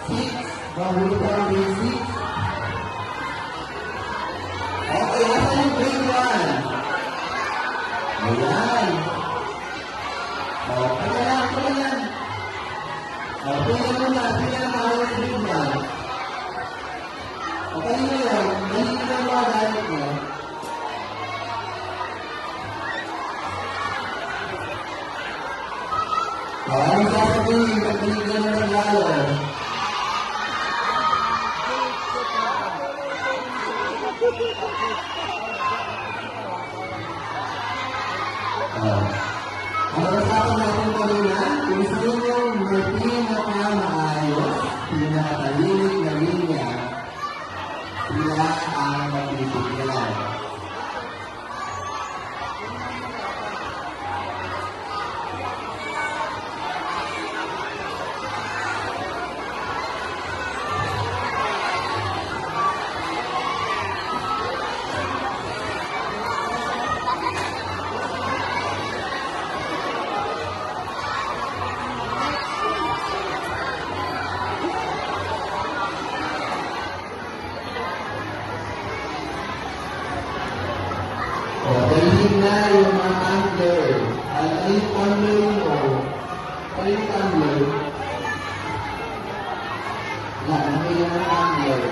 6. Mahuli pa ang grade 6. Okay, nasa yung grade 1? Ayan. Pagkalang. Pagkalang mo na, pagkalang mahawag sa grade 1. Okay mo yun, maliit na mga gamit mo. Ang sasabihin, pagkaling ka naman lalo. Ang usapan natin kanina, kung sino may pinakamaayos, pinakatalinig na linya, sila ang magpipigyan. Dalhin na yung mga tumbler. At ay tumbler mo. Ay tumbler. Yan, may yung tumbler.